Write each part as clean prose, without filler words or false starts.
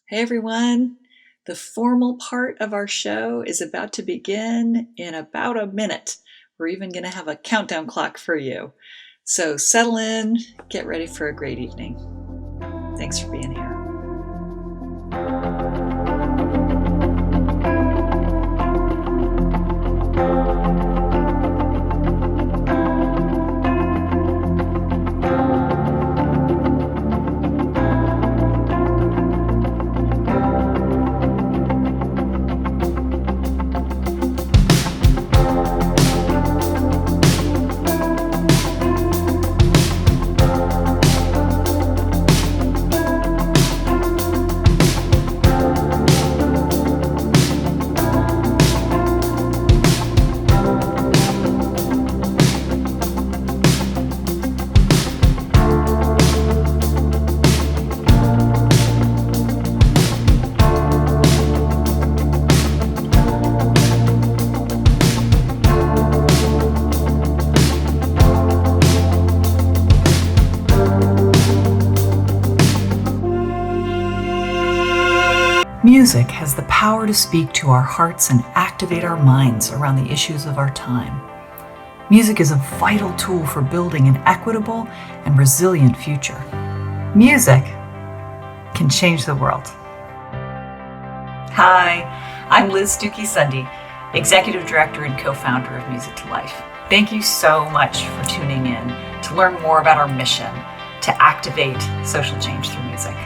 Hey everyone, the formal part of our show is about to begin in about a minute. We're even going to have a countdown clock for you. So settle in, get ready for a great evening. Thanks for being here. Music has the power to speak to our hearts and activate our minds around the issues of our time. Music is a vital tool for building an equitable and resilient future. Music can change the world. Hi, I'm Liz Stookey Sunde, Executive Director and co-founder of Music to Life. Thank you so much for tuning in to learn more about our mission to activate social change through music.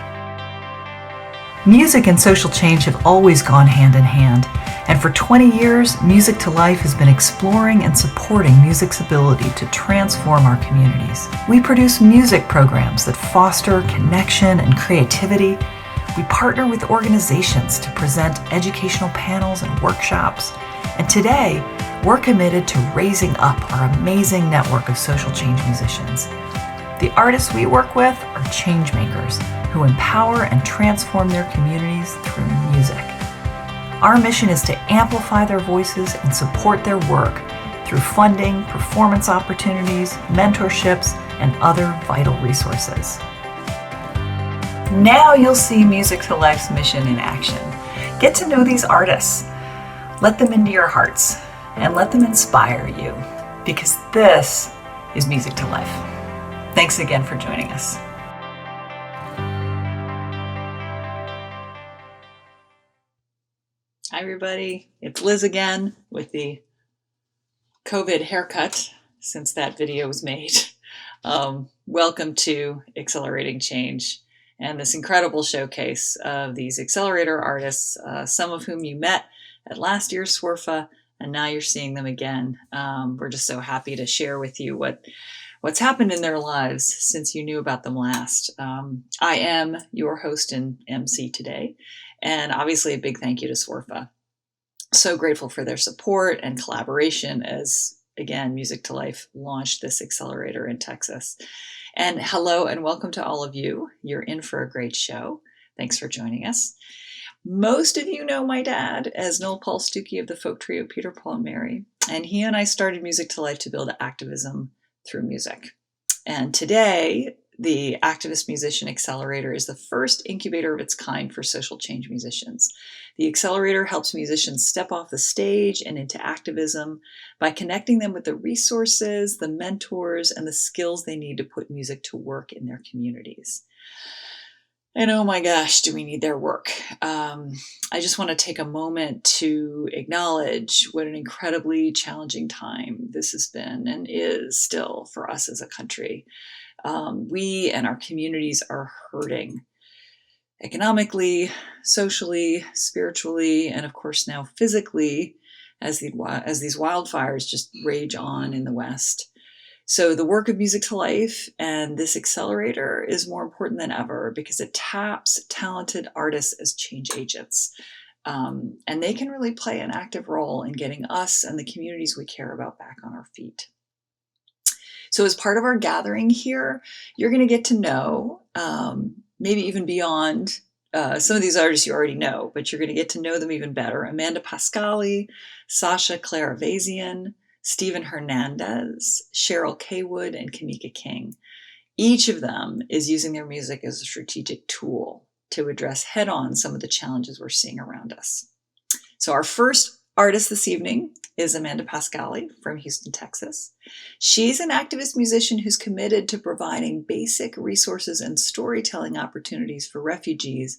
Music and social change have always gone hand in hand, and for 20 years, Music to Life has been exploring and supporting music's ability to transform our communities. We produce music programs that foster connection and creativity. We partner with organizations to present educational panels and workshops. And today, we're committed to raising up our amazing network of social change musicians. The artists we work with are change makers who empower and transform their communities through music. Our mission is to amplify their voices and support their work through funding, performance opportunities, mentorships, and other vital resources. Now you'll see Music to Life's mission in action. Get to know these artists. Let them into your hearts and let them inspire you, because this is Music to Life. Thanks again for joining us. Hi everybody, it's Liz again with the COVID haircut since that video was made. Welcome to Accelerating Change and this incredible showcase of these Accelerator artists, some of whom you met at last year's SWRFA, and now you're seeing them again. We're just so happy to share with you what's happened in their lives since you knew about them last. I am your host and MC today, and obviously a big thank you to SWRFA. So grateful for their support and collaboration as, again, Music to Life launched this accelerator in Texas. And hello and welcome to all of you. You're in for a great show. Thanks for joining us. Most of you know my dad as Noel Paul Stookey of the folk trio Peter, Paul, and Mary. And he and I started Music to Life to build activism through music. And today, the Activist Musician Accelerator is the first incubator of its kind for social change musicians. The Accelerator helps musicians step off the stage and into activism by connecting them with the resources, the mentors, and the skills they need to put music to work in their communities. And oh my gosh, do we need their work. I just want to take a moment to acknowledge what an incredibly challenging time this has been and is still for us as a country. We and our communities are hurting economically, socially, spiritually, and of course now physically as these wildfires just rage on in the West. So the work of Music to Life and this accelerator is more important than ever because it taps talented artists as change agents. And they can really play an active role in getting us and the communities we care about back on our feet. So as part of our gathering here, you're going to get to know, maybe even beyond some of these artists you already know, but you're going to get to know them even better. Amanda Pascali, Sasha Klare-Avyazian, Stephen Hernandez, Cheryl Cawood, and Kamika King. Each of them is using their music as a strategic tool to address head-on some of the challenges we're seeing around us. So our first artist this evening is Amanda Pascali from Houston, Texas. She's an activist musician who's committed to providing basic resources and storytelling opportunities for refugees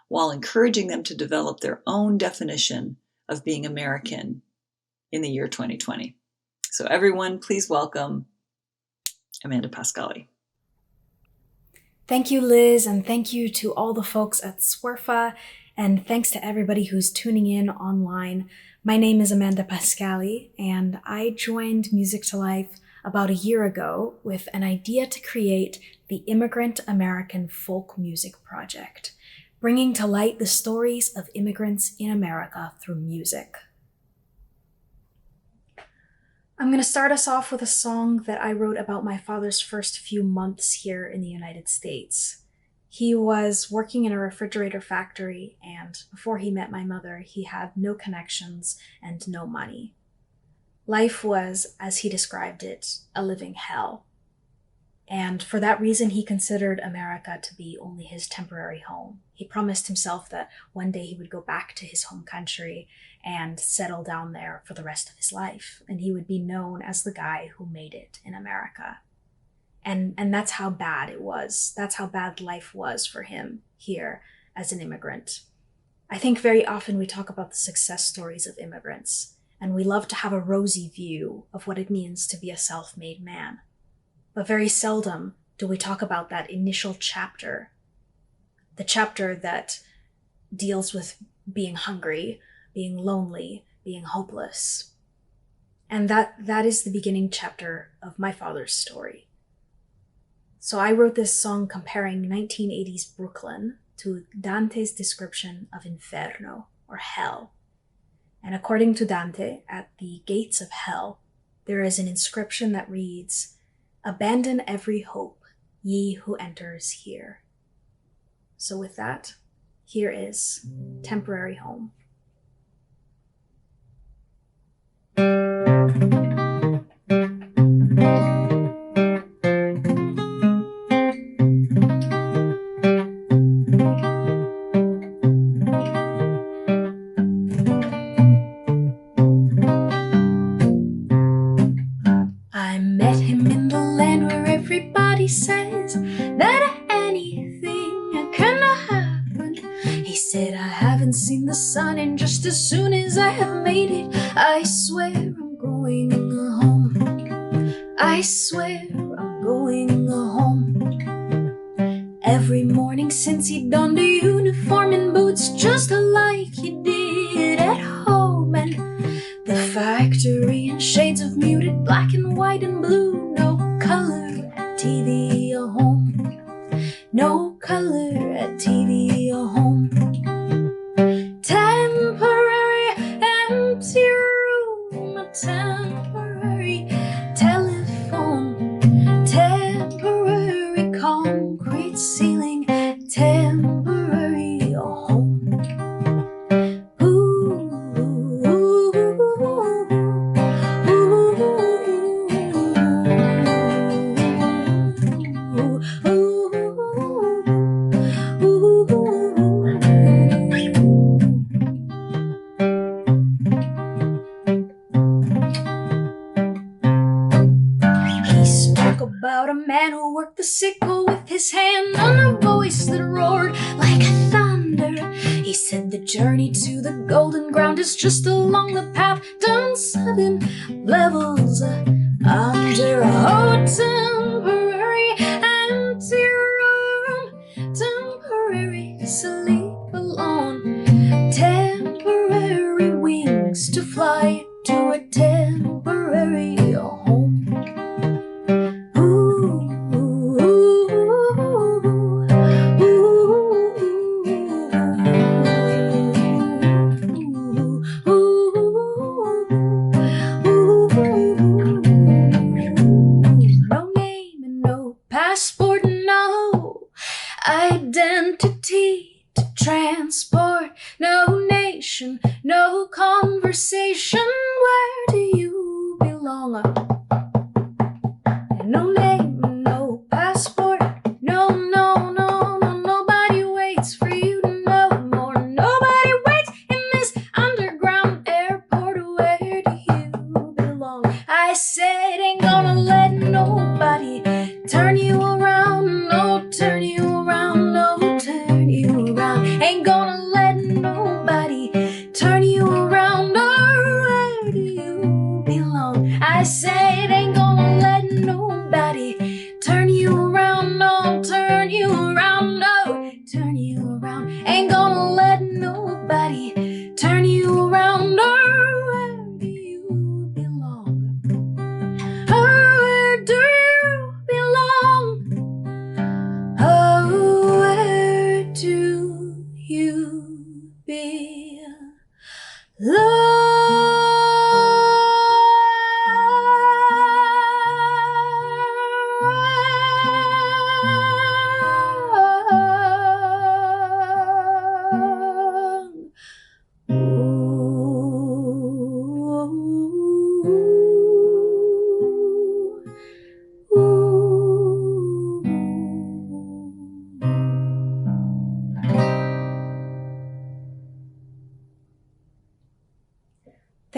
while encouraging them to develop their own definition of being American in the year 2020. So everyone, please welcome Amanda Pascali. Thank you, Liz, and thank you to all the folks at SWERFA, and thanks to everybody who's tuning in online. My name is Amanda Pascali, and I joined Music to Life about a year ago with an idea to create the Immigrant American Folk Music Project, bringing to light the stories of immigrants in America through music. I'm going to start us off with a song that I wrote about my father's first few months here in the United States. He was working in a refrigerator factory, and before he met my mother, he had no connections and no money. Life was, as he described it, a living hell. And for that reason, he considered America to be only his temporary home. He promised himself that one day he would go back to his home country and settle down there for the rest of his life. And he would be known as the guy who made it in America. And that's how bad it was. That's how bad life was for him here as an immigrant. I think very often we talk about the success stories of immigrants, and we love to have a rosy view of what it means to be a self-made man. But very seldom do we talk about that initial chapter, the chapter that deals with being hungry, being lonely, being hopeless. And that is the beginning chapter of my father's story. So I wrote this song comparing 1980s Brooklyn to Dante's description of Inferno, or hell. And according to Dante, at the gates of hell, there is an inscription that reads, "Abandon every hope, ye who enters here." So with that, here is Temporary Home. I met him in the land where everybody says that anything can happen. He said, I haven't seen the sun, and just as soon as I have made it, I swear I'm going home. I swear I'm going home. Every morning since he donned a uniform and boots just like he did at home, and the factory in shades of muted black and white and blue, no color at TV or home, no color at TV or home. Temporary empty room, a temporary telephone, temporary concrete ceiling, temporary home. About a man who worked the sickle with his hand on a voice that roared like thunder. He said the journey to the golden ground is just along the path down 7 levels under. Oh, temporary empty room, temporary sleep alone, temporary wings to fly to a temporary home. Identity to transport, no nation, no conversation. Where do you belong? No name, no passport, no, nobody waits for you.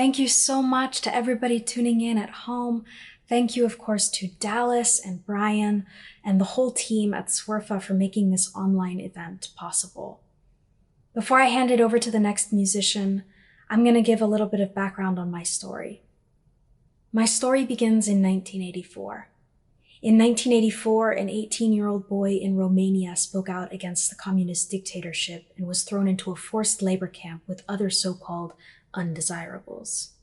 Thank you so much to everybody tuning in at home. Thank you, of course, to Dallas and Brian and the whole team at SWRFA for making this online event possible. Before I hand it over to the next musician, I'm going to give a little bit of background on my story. My story begins in 1984. In 1984, an 18-year-old boy in Romania spoke out against the communist dictatorship and was thrown into a forced labor camp with other so-called undesirables.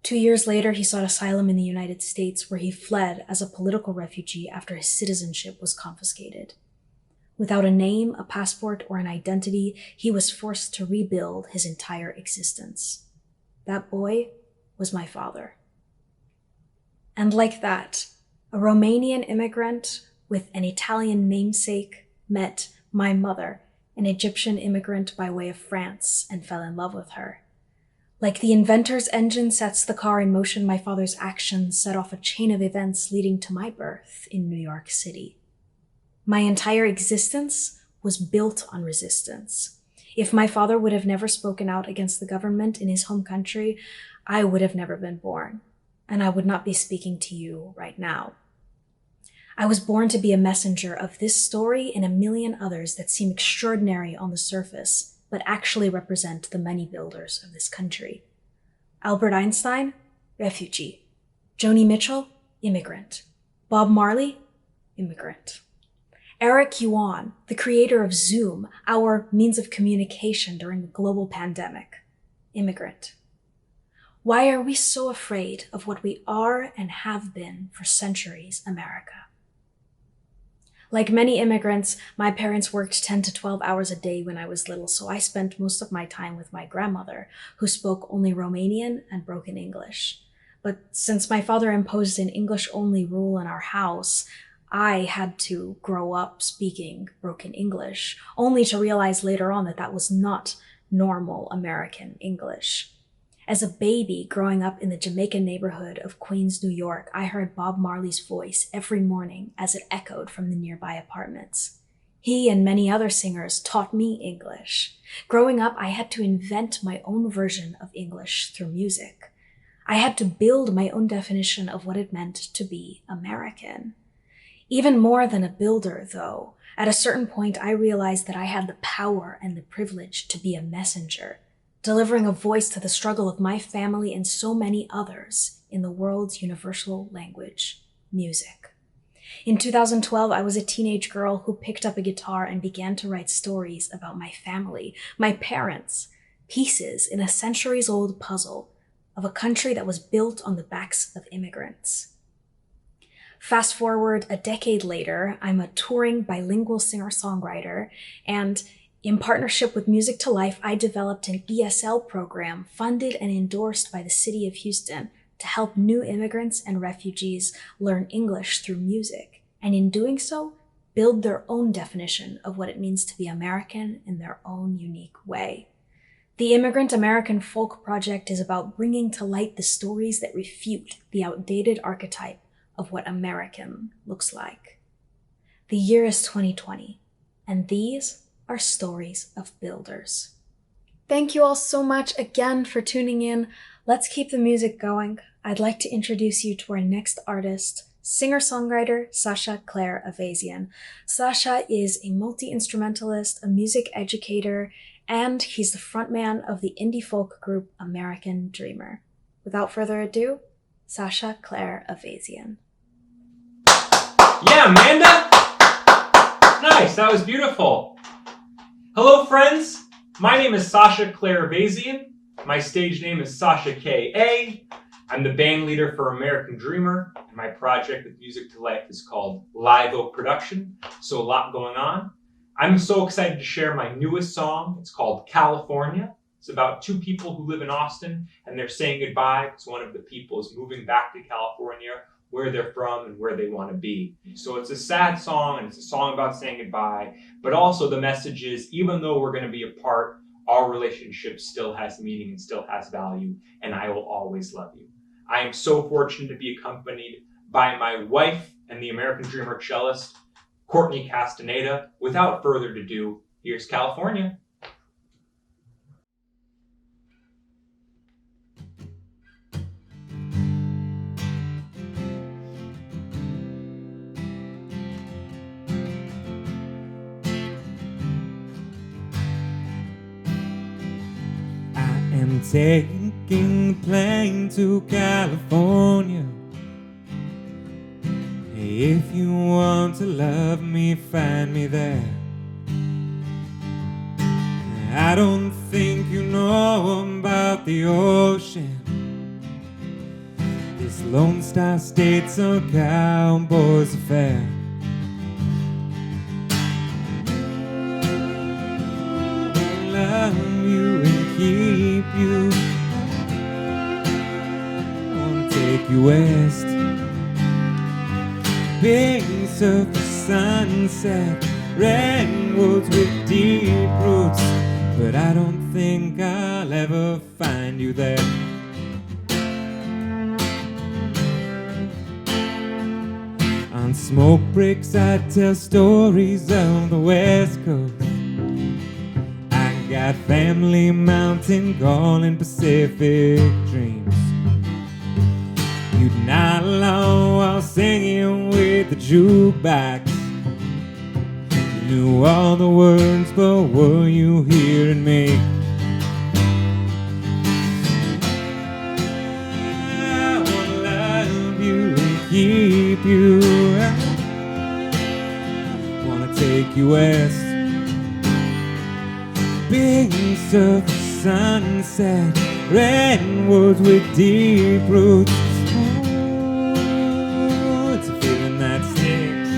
2 years later, he sought asylum in the United States, where he fled as a political refugee after his citizenship was confiscated. Without a name, a passport, or an identity, he was forced to rebuild his entire existence. That boy was my father. And like that, a Romanian immigrant with an Italian namesake met my mother, an Egyptian immigrant by way of France, and fell in love with her. Like the inventor's engine sets the car in motion, my father's actions set off a chain of events leading to my birth in New York City. My entire existence was built on resistance. If my father would have never spoken out against the government in his home country, I would have never been born, and I would not be speaking to you right now. I was born to be a messenger of this story and a million others that seem extraordinary on the surface, but actually represent the many builders of this country. Albert Einstein, refugee. Joni Mitchell, immigrant. Bob Marley, immigrant. Eric Yuan, the creator of Zoom, our means of communication during the global pandemic, immigrant. Why are we so afraid of what we are and have been for centuries, America? Like many immigrants, my parents worked 10 to 12 hours a day when I was little, so I spent most of my time with my grandmother, who spoke only Romanian and broken English. But since my father imposed an English-only rule in our house, I had to grow up speaking broken English, only to realize later on that that was not normal American English. As a baby growing up in the Jamaican neighborhood of Queens, New York, I heard Bob Marley's voice every morning as it echoed from the nearby apartments. He and many other singers taught me English. Growing up, I had to invent my own version of English through music. I had to build my own definition of what it meant to be American. Even more than a builder, though, at a certain point I realized that I had the power and the privilege to be a messenger, delivering a voice to the struggle of my family and so many others in the world's universal language, music. In 2012, I was a teenage girl who picked up a guitar and began to write stories about my family, my parents, pieces in a centuries-old puzzle of a country that was built on the backs of immigrants. Fast forward a decade later, I'm a touring bilingual singer-songwriter, and in partnership with Music to Life, I developed an ESL program funded and endorsed by the city of Houston to help new immigrants and refugees learn English through music, and in doing so, build their own definition of what it means to be American in their own unique way. The Immigrant American Folk Project is about bringing to light the stories that refute the outdated archetype of what American looks like. The year is 2020, and these are stories of builders. Thank you all so much again for tuning in. Let's keep the music going. I'd like to introduce you to our next artist, singer-songwriter Sasha Klare-Avyazian. Sasha is a multi-instrumentalist, a music educator, and he's the frontman of the indie folk group American Dreamer. Without further ado, Sasha Klare-Avyazian. Yeah, Amanda! Nice, that was beautiful. Hello, friends. My name is Sasha Klare-Avyazian. My stage name is Sasha K.A. I'm the band leader for American Dreamer, and my project with Music to Life is called Live Oak Production, so a lot going on. I'm so excited to share my newest song. It's called California. It's about two people who live in Austin, and they're saying goodbye because one of the people is moving back to California, where they're from and where they want to be. So it's a sad song, and it's a song about saying goodbye, but also the message is, even though we're going to be apart, our relationship still has meaning and still has value, and I will always love you. I am so fortunate to be accompanied by my wife and the American Dreamer cellist, Courtney Castaneda. Without further ado, here's California. am taking the plane to California. If you want to love me, find me there. I don't think you know about the ocean. This Lone Star State's a cowboy's affair. Love you and keep you. Wanna take you west. Big surfer sunset, redwoods with deep roots. But I don't think I'll ever find you there. On smoke breaks I tell stories of the West Coast. I got family mountain calling Pacific dreams. You'd nod along while singing with the jukebox. Knew all the words, but were you hearing me? I wanna love you and keep you. I wanna take you west. Big surf sunset, redwoods with deep roots. Oh, it's a feeling that sticks.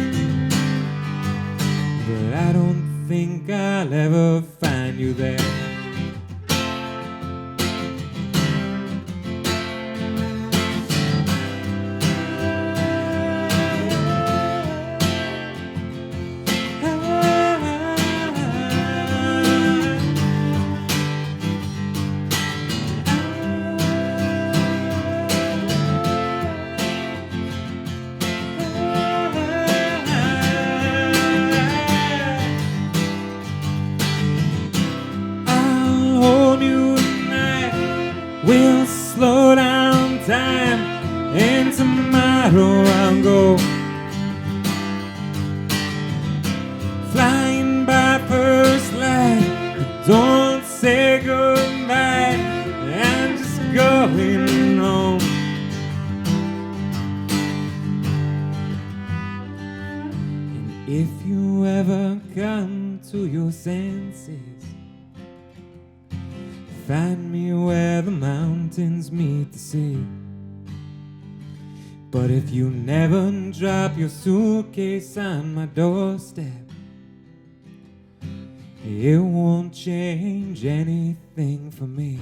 But I don't think I'll ever find you there. We'll slow down time, and tomorrow I'll go flying by first light. But don't say goodbye, I'm just going home. And if you ever come to your senses, find me where the mountains meet the sea. But if you never drop your suitcase on my doorstep, it won't change anything for me.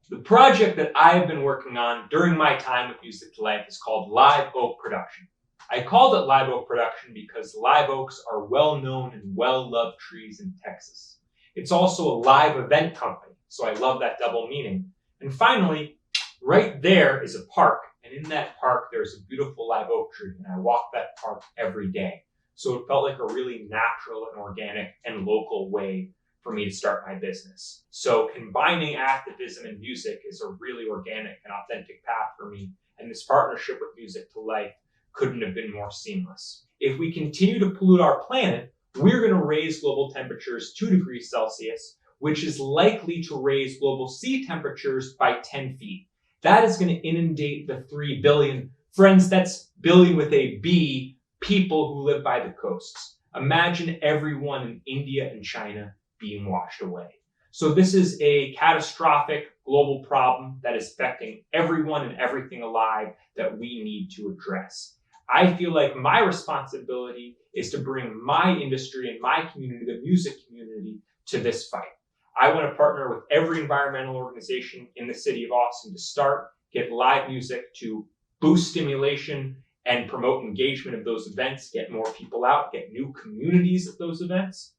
The project that I've been working on during my time with Music to Life is called Live Oak Production. I called it Live Oak Production because live oaks are well-known and well-loved trees in Texas. It's also a live event company, so I love that double meaning. And finally, right there is a park, and in that park there's a beautiful live oak tree, and I walk that park every day. So it felt like a really natural and organic and local way for me to start my business. So combining activism and music is a really organic and authentic path for me, and this partnership with Music to Life couldn't have been more seamless. If we continue to pollute our planet, we're going to raise global temperatures 2 degrees Celsius, which is likely to raise global sea temperatures by 10 feet. That is going to inundate the 3 billion, friends, that's billion with a B, people who live by the coasts. Imagine everyone in India and China being washed away. So this is a catastrophic global problem that is affecting everyone and everything alive that we need to address. I feel like my responsibility is to bring my industry and my community, the music community, to this fight. I want to partner with every environmental organization in the city of Austin to start, get live music to boost stimulation and promote engagement of those events, get more people out, get new communities at those events.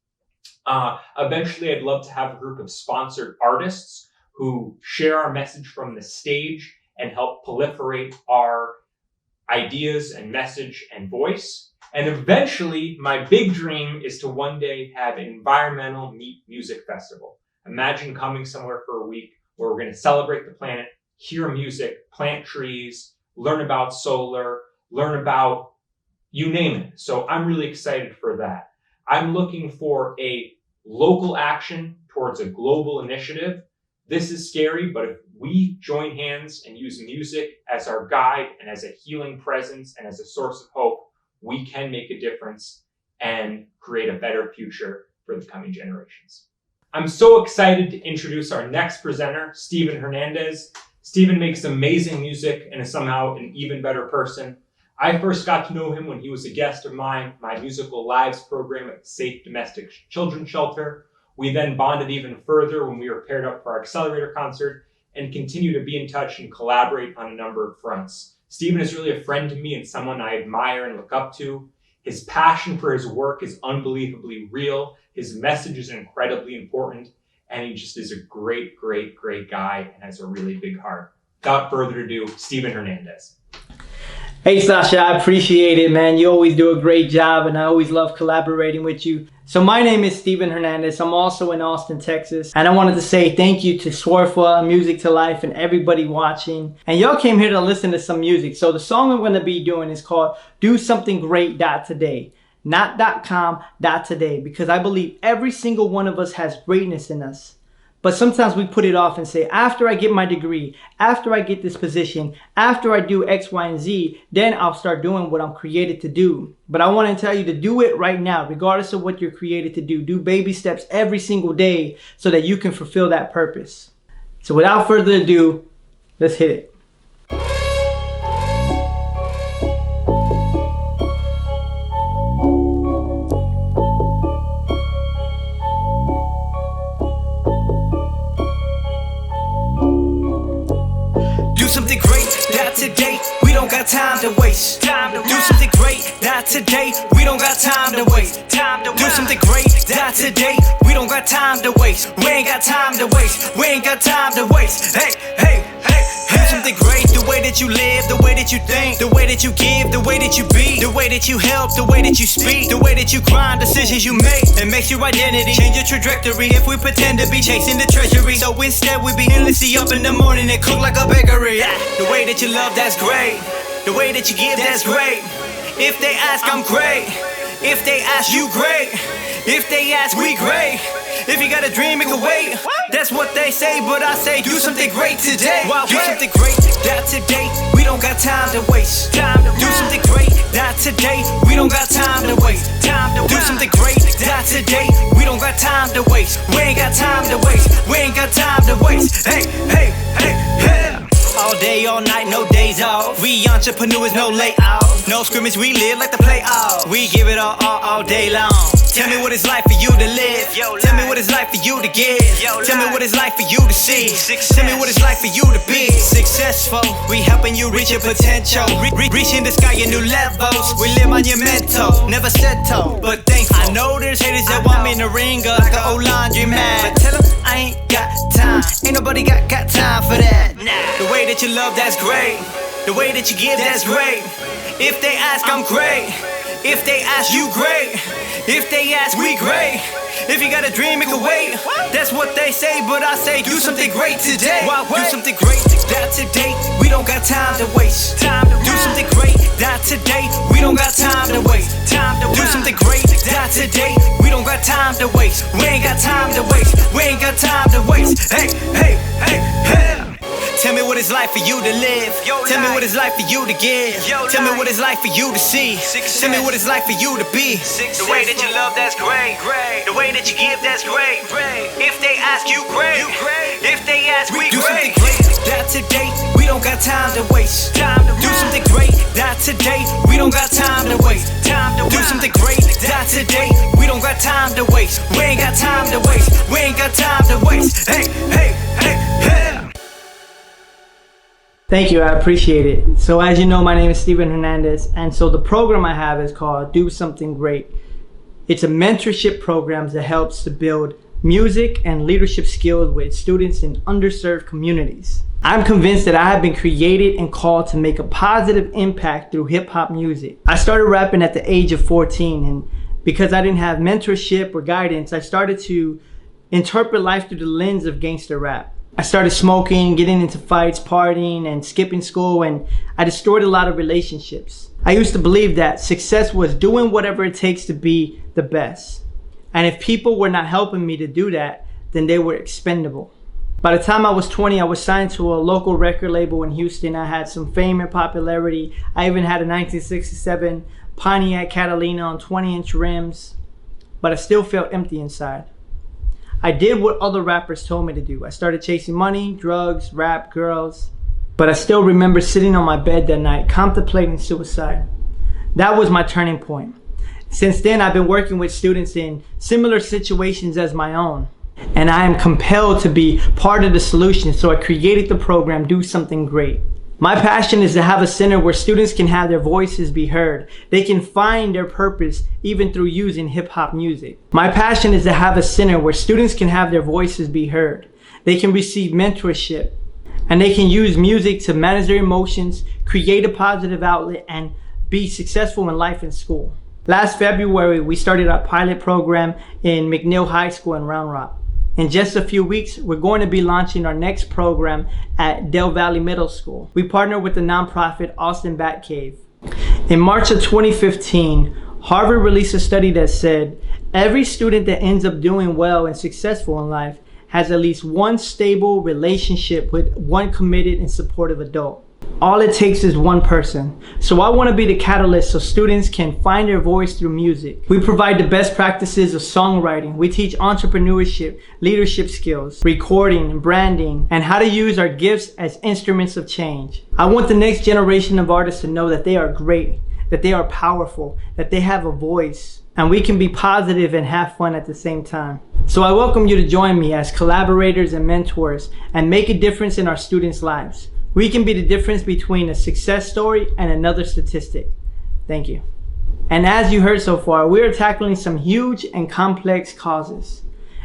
Eventually, I'd love to have a group of sponsored artists who share our message from the stage and help proliferate our ideas and message and voice. And eventually, my big dream is to one day have an environmental meet music festival. Imagine coming somewhere for a week where we're going to celebrate the planet, hear music, plant trees, learn about solar, learn about you name it. So I'm really excited for that. I'm looking for a local action towards a global initiative. This is scary, but if we join hands and use music as our guide and as a healing presence and as a source of hope, we can make a difference and create a better future for the coming generations. I'm so excited to introduce our next presenter, Stephen Hernandez. Stephen makes amazing music and is somehow an even better person. I first got to know him when he was a guest of mine, my Musical Lives program at the Safe Domestic Children's Shelter. We then bonded even further when we were paired up for our Accelerator concert and continue to be in touch and collaborate on a number of fronts. Stephen is really a friend to me and someone I admire and look up to. His passion for his work is unbelievably real. His message is incredibly important, and he just is a great, great, great guy and has a really big heart. Without further ado, Stephen Hernandez. Hey Sasha, I appreciate it, man. You always do a great job and I always love collaborating with you. So my name is Stephen Hernandez. I'm also in Austin, Texas. And I wanted to say thank you to Swarfa, Music to Life, and everybody watching. And y'all came here to listen to some music. So the song I'm going to be doing is called Do Something Great Today. Not .com, today. Because I believe every single one of us has greatness in us. But sometimes we put it off and say, after I get my degree, after I get this position, after I do X, Y, and Z, then I'll start doing what I'm created to do. But I want to tell you to do it right now, regardless of what you're created to do. Do baby steps every single day so that you can fulfill that purpose. So without further ado, let's hit it. Something great, not today, we don't got time to waste. Do something great, not today, we don't got time to waste. Do something great, not today, we don't got time to waste. We ain't got time to waste, we ain't got time to waste. Hey, hey, hey, do something great, the way that you live, the way that you think, the way that you give, the way that you be, the way that you help, the way that you speak, the way that you grind, decisions you make, it makes your identity, change your trajectory. If we pretend to be chasing the treasury, so instead we be endlessly up in the morning and cook like a bakery. The way that you love, that's great. The way that you give, that's great. If they ask, I'm great. If they ask, you great. If they ask, we great. If you got a dream, it can wait. That's what they say, but I say do something great today. Do something great, not today. We don't got time to waste. Do something great, not today. We don't got time to waste. Do something great, not today. We don't got time to waste. We ain't got time to waste. We ain't got time to waste. Hey, hey, hey, hey. All day, all night, no days off. We entrepreneurs, no layoff. No scrimmage, we live like the playoffs. We give it all day long. Tell me what it's like for you to live. Tell me what it's like for you to give. Tell me what it's like for you to see. Tell me what it's like for you to be successful. We helping you reach your potential. Reaching the sky in new levels. We live monumental, never settle, but thankful. I know there's haters that want me in the ring like an old laundry man. But tell them I ain't got time. Ain't nobody got time for that. The way that you love, that's great. The way that you give, that's great. If they ask, I'm great. If they ask, you great. If they ask, we great. If you got a dream, it can wait. That's what they say, but I say do something great today. Do something great, not today. We don't got time to waste. Do something great, not today. We don't got time to waste. Do something great, not today. We don't got time to waste. We ain't got time to waste. We ain't got time to waste. Hey, hey, hey, hey. Tell me what it's like for you to live. Tell me what it's like for you to give. Tell me what it's like for you to see. Tell me what it's like for you to be. The way that you love, that's great. The way that you give, that's great. If they ask, you great. If they ask, we do something great. Not today, we don't got time to waste. Do something great. Not today, we don't got time to waste. Do something great. Not today, we don't got time to waste. We ain't got time to waste. We ain't got time to waste. Hey, hey, hey, hey. Thank you, I appreciate it. So as you know, my name is Stephen Hernandez, and so the program I have is called Do Something Great. It's a mentorship program that helps to build music and leadership skills with students in underserved communities. I'm convinced that I have been created and called to make a positive impact through hip-hop music. I started rapping at the age of 14, and because I didn't have mentorship or guidance, I started to interpret life through the lens of gangster rap. I started smoking, getting into fights, partying, and skipping school, and I destroyed a lot of relationships. I used to believe that success was doing whatever it takes to be the best. And if people were not helping me to do that, then they were expendable. By the time I was 20, I was signed to a local record label in Houston. I had some fame and popularity. I even had a 1967 Pontiac Catalina on 20-inch rims, but I still felt empty inside. I did what other rappers told me to do. I started chasing money, drugs, rap, girls, but I still remember sitting on my bed that night contemplating suicide. That was my turning point. Since then, I've been working with students in similar situations as my own, and I am compelled to be part of the solution, so I created the program, Do Something Great. My passion is to have a center where students can have their voices be heard. They can find their purpose even through using hip-hop music. My passion is to have a center where students can have their voices be heard. They can receive mentorship, and they can use music to manage their emotions, create a positive outlet, and be successful in life and school. Last February, we started our pilot program in McNeil High School in Round Rock. In just a few weeks, we're going to be launching our next program at Del Valley Middle School. We partner with the nonprofit Austin Batcave. In March of 2015, Harvard released a study that said every student that ends up doing well and successful in life has at least one stable relationship with one committed and supportive adult. All it takes is one person. So I want to be the catalyst so students can find their voice through music. We provide the best practices of songwriting. We teach entrepreneurship, leadership skills, recording, branding, and how to use our gifts as instruments of change. I want the next generation of artists to know that they are great, that they are powerful, that they have a voice, and we can be positive and have fun at the same time. So I welcome you to join me as collaborators and mentors and make a difference in our students' lives. We can be the difference between a success story and another statistic. Thank you. And as you heard so far, we are tackling some huge and complex causes.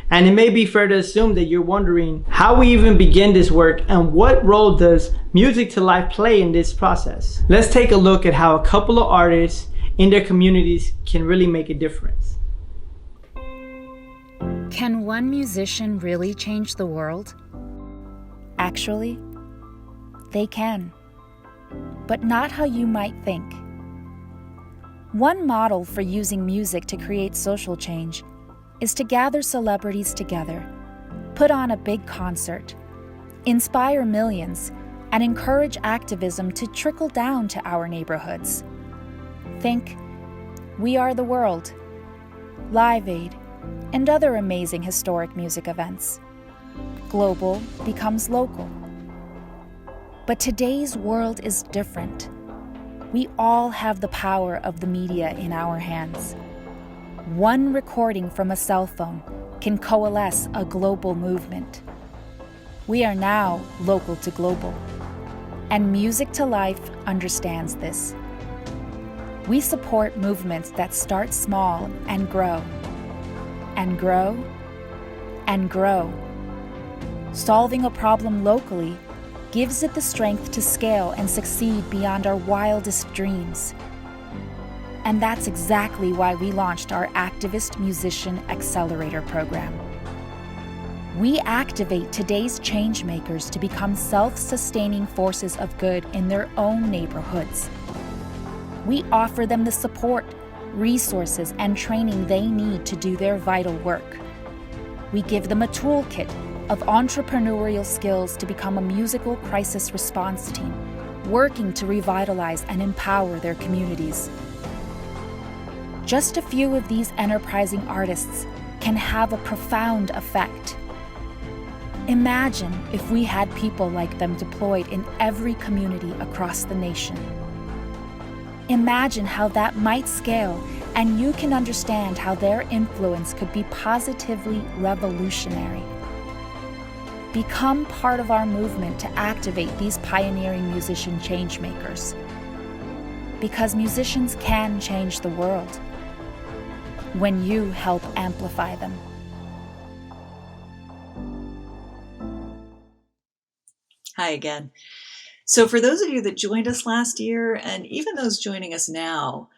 And it may be fair to assume that you're wondering how we even begin this work and what role does music to life play in this process. Let's take a look at how a couple of artists in their communities can really make a difference. Can one musician really change the world? Actually, they can, but not how you might think. One model for using music to create social change is to gather celebrities together, put on a big concert, inspire millions, and encourage activism to trickle down to our neighborhoods. Think We Are the World, Live Aid, and other amazing historic music events. Global becomes local. But today's world is different. We all have the power of the media in our hands. One recording from a cell phone can coalesce a global movement. We are now local to global, and Music to Life understands this. We support movements that start small and grow, and grow, and grow. Solving a problem locally gives it the strength to scale and succeed beyond our wildest dreams. And that's exactly why we launched our Activist Musician Accelerator program. We activate today's changemakers to become self-sustaining forces of good in their own neighborhoods. We offer them the support, resources, and training they need to do their vital work. We give them a toolkit of entrepreneurial skills to become a musical crisis response team, working to revitalize and empower their communities. Just a few of these enterprising artists can have a profound effect. Imagine if we had people like them deployed in every community across the nation. Imagine how that might scale, and you can understand how their influence could be positively revolutionary. Become part of our movement to activate these pioneering musician changemakers. Because musicians can change the world when you help amplify them. Hi again. So for those of you that joined us last year, and even those joining us now,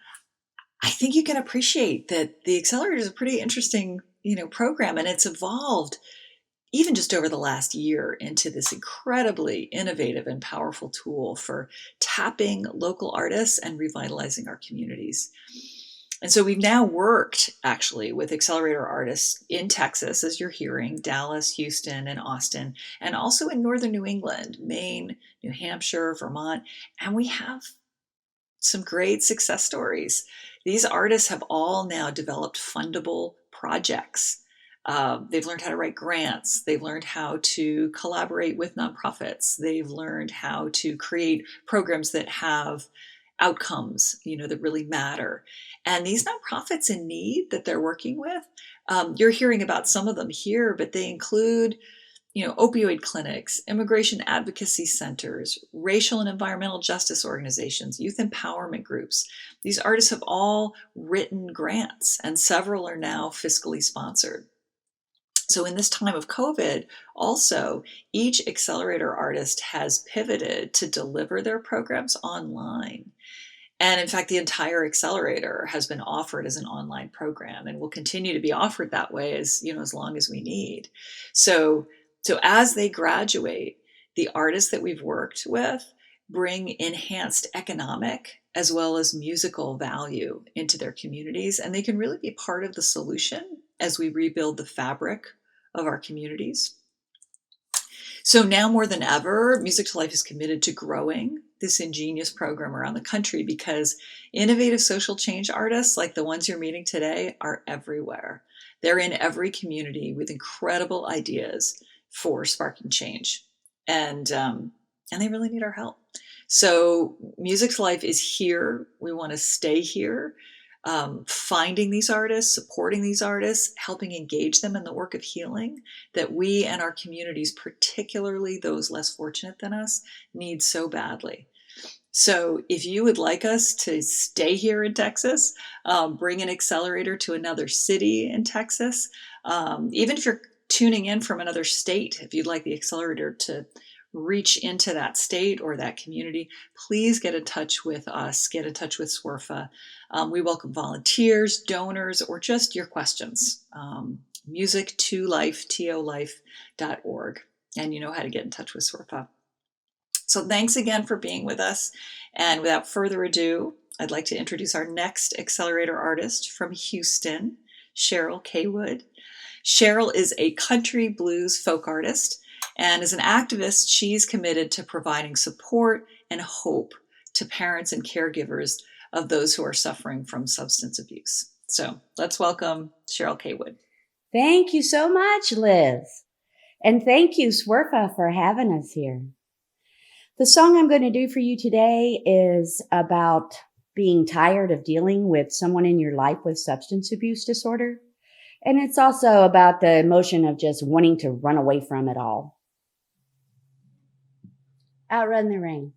I think you can appreciate that the Accelerator is a pretty interesting, program, and it's evolved even just over the last year, into this incredibly innovative and powerful tool for tapping local artists and revitalizing our communities. And so we've now worked actually with Accelerator artists in Texas, as you're hearing, Dallas, Houston, and Austin, and also in northern New England, Maine, New Hampshire, Vermont, and we have some great success stories. These artists have all now developed fundable projects. They've learned how to write grants. They've learned how to collaborate with nonprofits. They've learned how to create programs that have outcomes, that really matter. And these nonprofits in need that they're working with, you're hearing about some of them here, but they include opioid clinics, immigration advocacy centers, racial and environmental justice organizations, youth empowerment groups. These artists have all written grants, and several are now fiscally sponsored. So in this time of COVID, also, each Accelerator artist has pivoted to deliver their programs online. And in fact, the entire Accelerator has been offered as an online program and will continue to be offered that way as long as we need. So as they graduate, the artists that we've worked with bring enhanced economic as well as musical value into their communities, and they can really be part of the solution as we rebuild the fabric of our communities. So now more than ever, Music to Life is committed to growing this ingenious program around the country, because innovative social change artists like the ones you're meeting today are everywhere. They're in every community with incredible ideas for sparking change, and they really need our help. So Music to Life is here. We want to stay here, finding these artists, supporting these artists, helping engage them in the work of healing that we and our communities, particularly those less fortunate than us, need so badly. So if you would like us to stay here in Texas, bring an Accelerator to another city in Texas, even if you're tuning in from another state, if you'd like the Accelerator to reach into that state or that community, please get in touch with us, get in touch with SWRFA. We welcome volunteers, donors, or just your questions. music2life, TOLife.org. And you know how to get in touch with SWRFA. So thanks again for being with us. And without further ado, I'd like to introduce our next Accelerator artist from Houston, Cheryl Cawood. Cheryl is a country blues folk artist, and as an activist, she's committed to providing support and hope to parents and caregivers of those who are suffering from substance abuse. So let's welcome Cheryl Cawood. Thank you so much, Liz. And thank you, SWRFA, for having us here. The song I'm going to do for you today is about being tired of dealing with someone in your life with substance abuse disorder. And it's also about the emotion of just wanting to run away from it all. Outrun the Rain.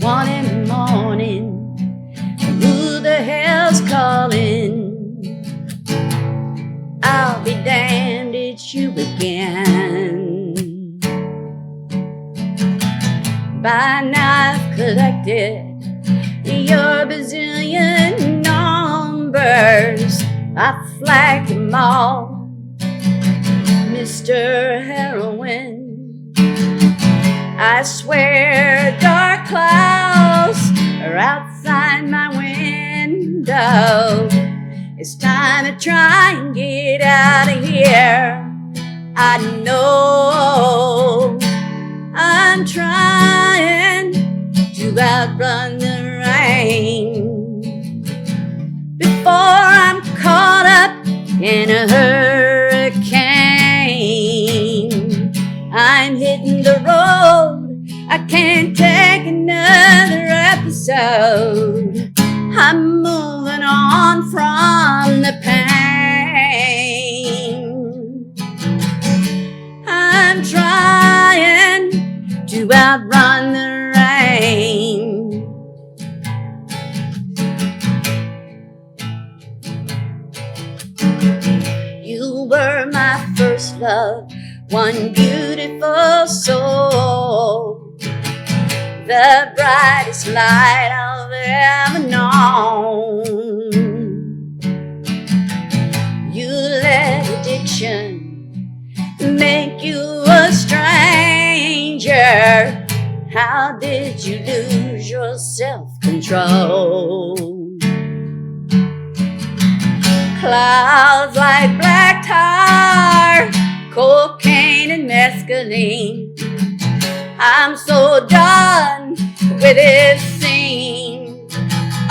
One in the morning, who the hell's calling? I'll be damned, it's you again. By now I've collected your bazillion numbers. I flagged them all, Mr. Heroin. I swear dark clouds are outside my window. It's time to try and get out of here. I know I'm trying to outrun the rain before I'm caught up in a hurricane. I'm hitting the road. I can't take another episode. I'm moving on from the pain. I'm trying to outrun the rain. You were my first first love, one beautiful soul, the brightest light I've ever known. You let addiction make you a stranger. How did you lose your self-control? Clouds like black tar, cocaine and mescaline. I'm so done with this scene.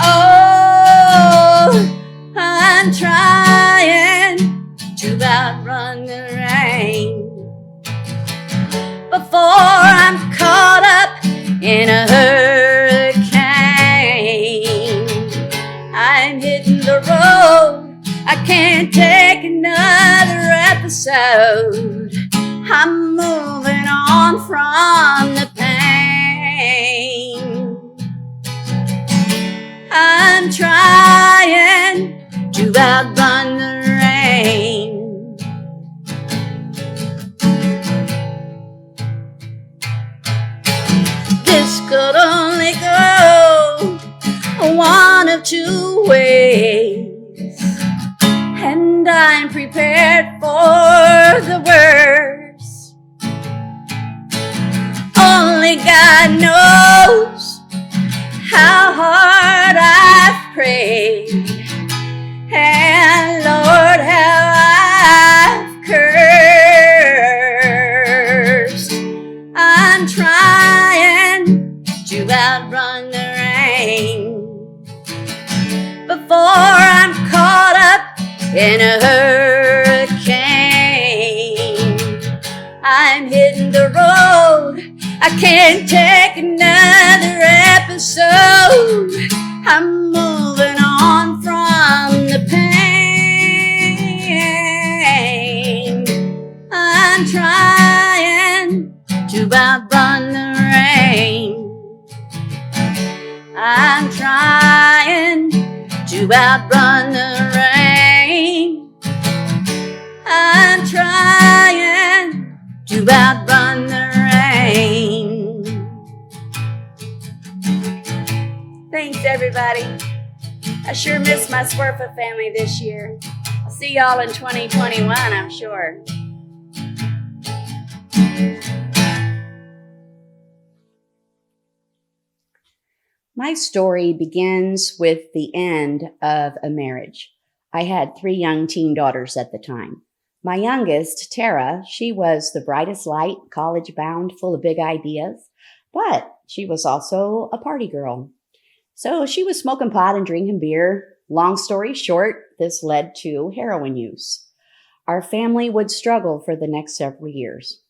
Oh, I'm trying to outrun the rain before I'm caught up in a hurricane. I'm hitting the road, I can't take another episode. I'm moving on from the pain. I'm trying to outrun the rain. This could only go one of two ways, and I'm prepared for the worst. Only God knows how hard I've prayed, and Lord, how I've cursed. I'm trying to outrun the rain before I'm caught up in a hurricane. I'm hitting the road, I can't take another episode. I'm moving on from the pain. I'm trying to outrun the rain. I'm trying to outrun the rain. I'm trying to outrun the rain. Thanks, everybody. I sure miss my Swerfa family this year. I'll see y'all in 2021, I'm sure. My story begins with the end of a marriage. I had 3 young teen daughters at the time. My youngest, Tara, she was the brightest light, college-bound, full of big ideas, but she was also a party girl. So she was smoking pot and drinking beer. Long story short, this led to heroin use. Our family would struggle for the next several years.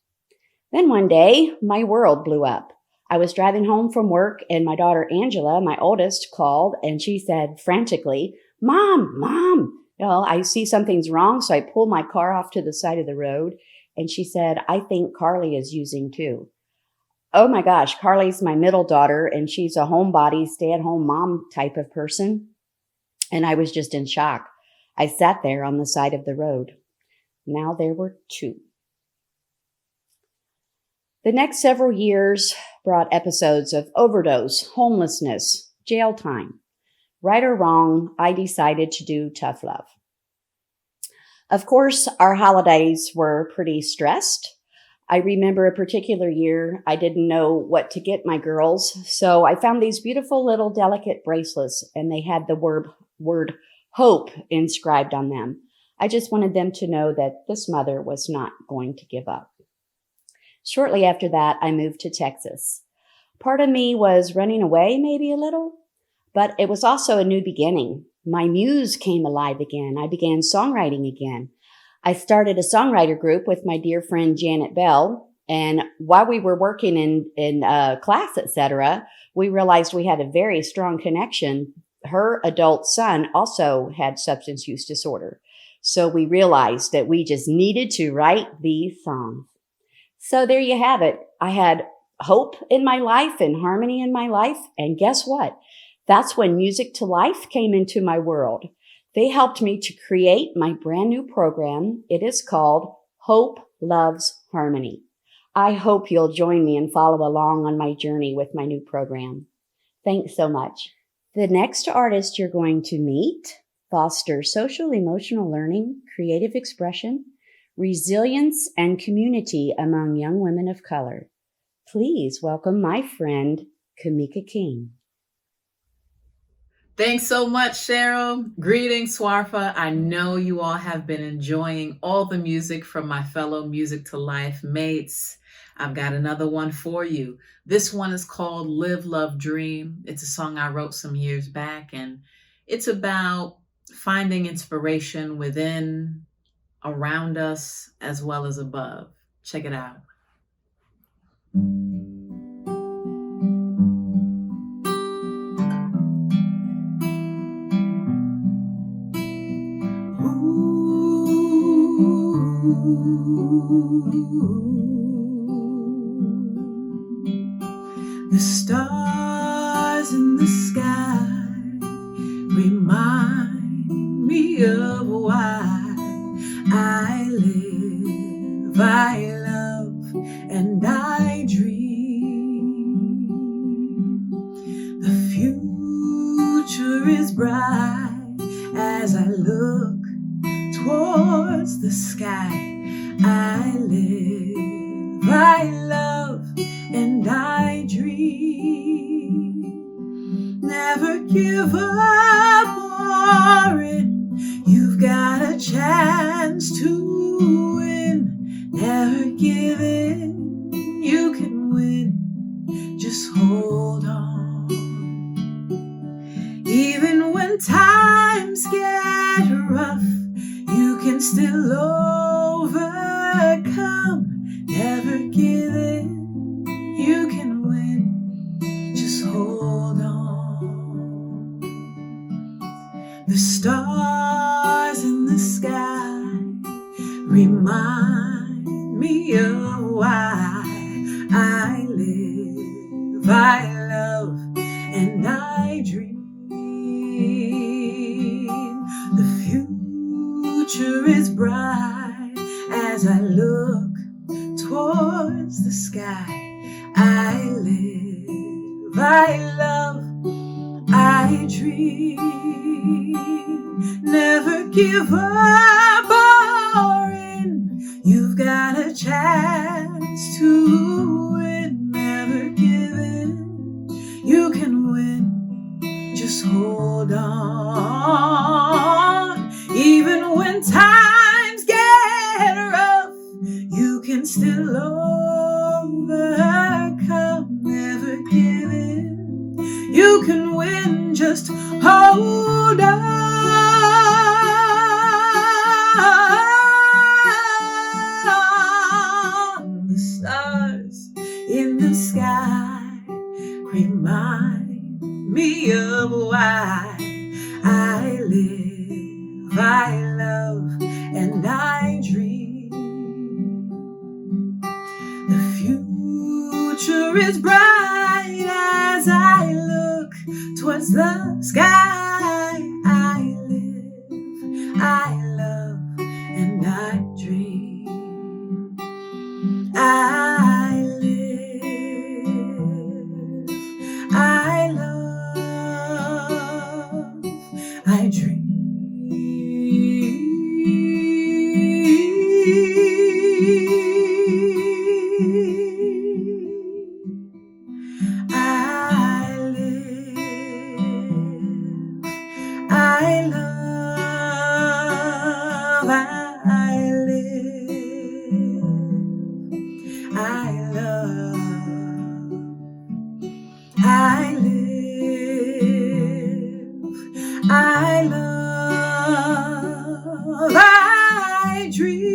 Then one day, my world blew up. I was driving home from work and my daughter Angela, my oldest, called and she said frantically, Mom, I see something's wrong. So I pulled my car off to the side of the road and she said, I think Carly is using too. Oh my gosh, Carly's my middle daughter and she's a homebody, stay-at-home mom type of person. And I was just in shock. I sat there on the side of the road. Now there were 2. The next several years brought episodes of overdose, homelessness, jail time. Right or wrong, I decided to do tough love. Of course, our holidays were pretty stressed. I remember a particular year, I didn't know what to get my girls, so I found these beautiful little delicate bracelets, and they had the word hope inscribed on them. I just wanted them to know that this mother was not going to give up. Shortly after that, I moved to Texas. Part of me was running away maybe a little, but it was also a new beginning. My muse came alive again. I began songwriting again. I started a songwriter group with my dear friend Janet Bell, and while we were working in class, etc., we realized we had a very strong connection. Her adult son also had substance use disorder, so we realized that we just needed to write these songs. So there you have it. I had hope in my life and harmony in my life. And guess what? That's when Music to Life came into my world. They helped me to create my brand new program. It is called Hope Loves Harmony. I hope you'll join me and follow along on my journey with my new program. Thanks so much. The next artist you're going to meet fosters social-emotional learning, creative expression, resilience, and community among young women of color. Please welcome my friend, Kamika King. Thanks so much, Cheryl. Greetings, Swarfa. I know you all have been enjoying all the music from my fellow Music to Life mates. I've got another one for you. This one is called Live, Love, Dream. It's a song I wrote some years back, and it's about finding inspiration within, around us, as well as above. Check it out. The stars in the sky remind me of why I live, I love, and I dream. The future is bright as I look towards the sky. I live, I love, and I dream. Never give up or you've got a chance to win. Never give in, you can win. Just hold on. Even when times get rough, you can still overcome. Never give in, you can win. Just hold on. The stars in the sky remind me of why I live, I love, and I dream. The future is bright as I look towards the sky. I live, I love, I dream. Never give up or you've got a chance to win. Never give in, you can win. Just hold on. Even when times get rough, you can still overcome. Never give in, you can win. Just hold on. The stars in the sky remind me of why I live, I love, and I dream. The future is bright as I look towards the sky. I live, I love, and I dream. I live, I love, I dream. I live, I love, I live, I love, I live, I love, I dream.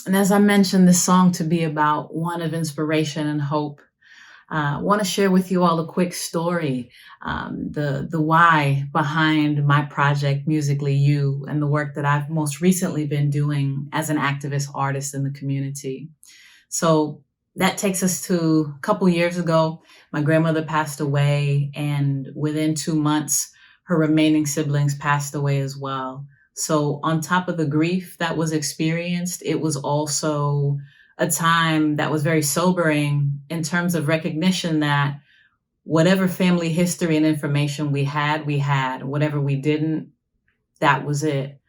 And as I mentioned this song to be about one of inspiration and hope, want to share with you all a quick story, the why behind my project, Musically You, and the work that I've most recently been doing as an activist artist in the community. So that takes us to a couple years ago. My grandmother passed away, and within 2 months, her remaining siblings passed away as well. So on top of the grief that was experienced, it was also a time that was very sobering in terms of recognition that whatever family history and information we had. Whatever we didn't, that was it.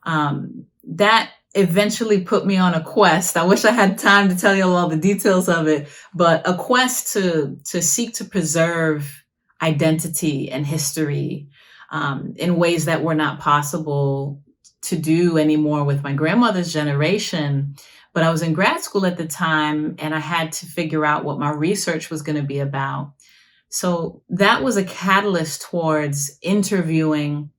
That eventually put me on a quest. I wish I had time to tell you all the details of it, but a quest to seek to preserve identity and history in ways that were not possible to do anymore with my grandmother's generation. But I was in grad school at the time, and I had to figure out what my research was going to be about. So that was a catalyst towards interviewing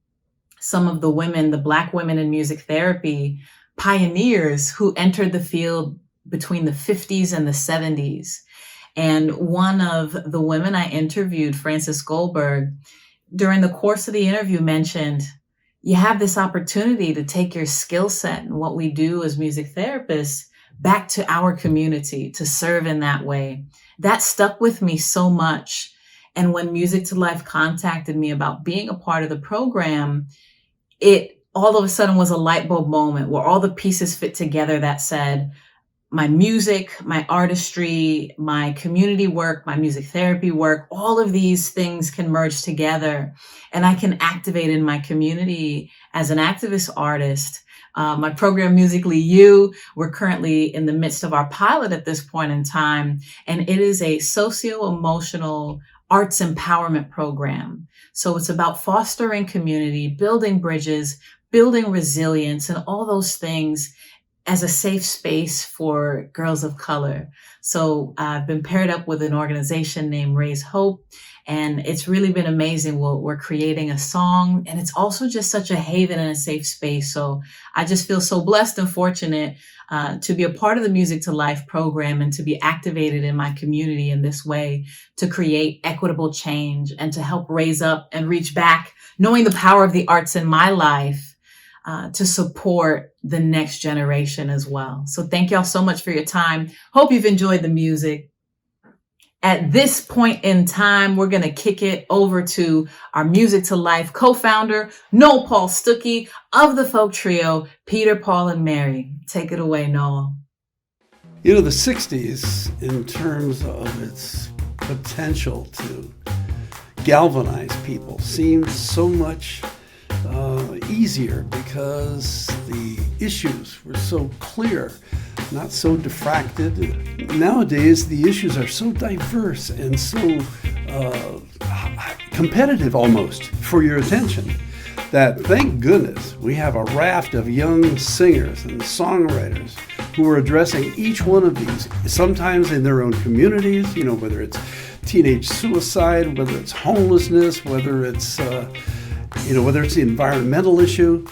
some of the women, the Black women in music therapy, pioneers who entered the field between the 50s and the 70s. And one of the women I interviewed, Frances Goldberg, during the course of the interview mentioned, you have this opportunity to take your skill set and what we do as music therapists back to our community to serve in that way. That stuck with me so much. And when Music to Life contacted me about being a part of the program, it all of a sudden was a light bulb moment where all the pieces fit together that said, my music, my artistry, my community work, my music therapy work, all of these things can merge together, and I can activate in my community as an activist artist. My program, Musically You, we're currently in the midst of our pilot at this point in time, and it is a socio-emotional arts empowerment program. So it's about fostering community, building bridges, building resilience, and all those things as a safe space for girls of color. So I've been paired up with an organization named Raise Hope, and it's really been amazing. We're creating a song, and it's also just such a haven and a safe space. So I just feel so blessed and fortunate to be a part of the Music to Life program and to be activated in my community in this way to create equitable change and to help raise up and reach back, knowing the power of the arts in my life, to support the next generation as well. So thank y'all so much for your time. Hope you've enjoyed the music. At this point in time, we're going to kick it over to our Music to Life co-founder, Noel Paul Stookey of the folk trio, Peter, Paul, and Mary. Take it away, Noel. You know, the 60s, in terms of its potential to galvanize people, seemed so much easier because the issues were so clear, not so diffracted. Nowadays, the issues are so diverse and so competitive almost for your attention that, thank goodness, we have a raft of young singers and songwriters who are addressing each one of these, sometimes in their own communities, you know, whether it's teenage suicide, whether it's homelessness, whether it's whether it's the environmental issue.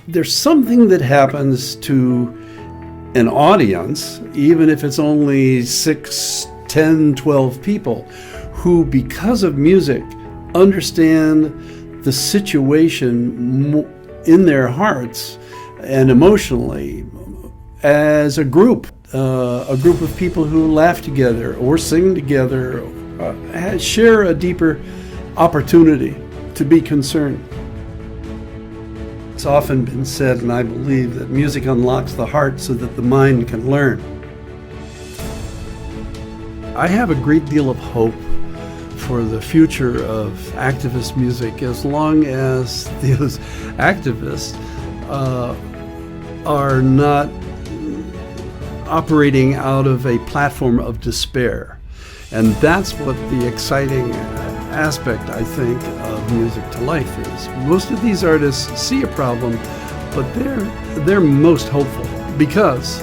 There's something that happens to an audience, even if it's only 6, 10, 12 people, who, because of music, understand the situation in their hearts and emotionally as a group of people who laugh together or sing together, share a deeper opportunity to be concerned. It's often been said, and I believe, that music unlocks the heart so that the mind can learn. I have a great deal of hope for the future of activist music as long as those activists are not operating out of a platform of despair. And that's what the exciting aspect, I think, of Music to Life is. Most of these artists see a problem, but they're most hopeful because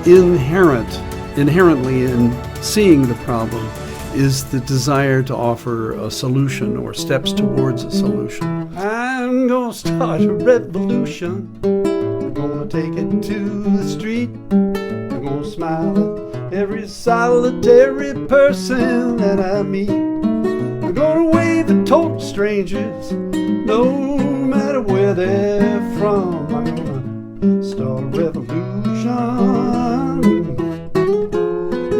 inherently in seeing the problem is the desire to offer a solution or steps towards a solution. I'm gonna start a revolution. We're gonna take it to the street. We're gonna smile at every solitary person that I meet. I'm gonna wave a toast to strangers, no matter where they're from. I'm gonna start a revolution.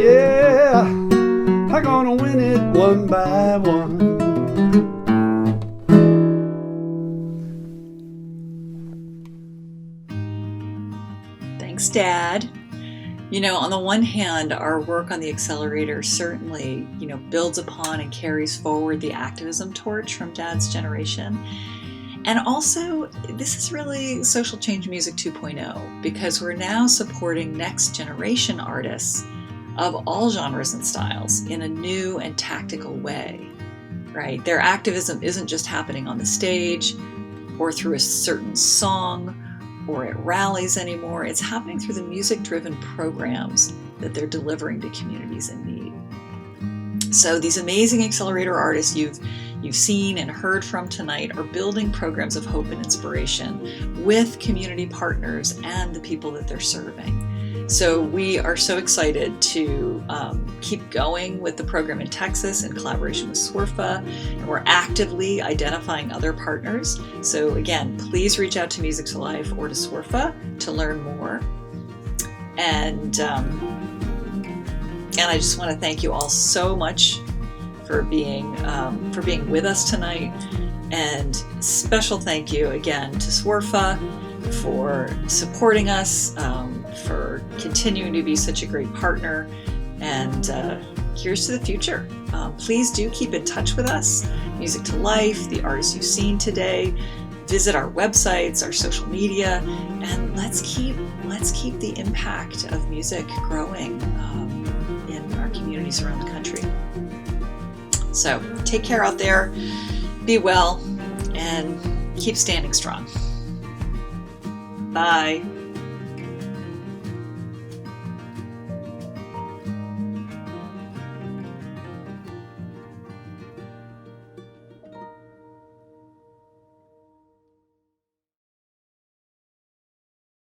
Yeah, I'm gonna win it one by one. Thanks, Dad. You know, on the one hand, our work on the Accelerator certainly, builds upon and carries forward the activism torch from Dad's generation. And also, this is really social change music 2.0, because we're now supporting next generation artists of all genres and styles in a new and tactical way, right? Their activism isn't just happening on the stage or through a certain song or at rallies anymore. It's happening through the music-driven programs that they're delivering to communities in need. So these amazing Accelerator artists you've seen and heard from tonight are building programs of hope and inspiration with community partners and the people that they're serving. So we are so excited to keep going with the program in Texas in collaboration with SWRFA, and we're actively identifying other partners. So again, please reach out to Music to Life or to SWRFA to learn more. And I just want to thank you all so much for being with us tonight. And special thank you again to SWRFA for supporting us, for continuing to be such a great partner, and here's to the future. Please do keep in touch with us, Music to Life, the artists you've seen today. Visit our websites, our social media, and let's keep the impact of music growing in our communities around the country. So take care out there, be well, and keep standing strong. Bye.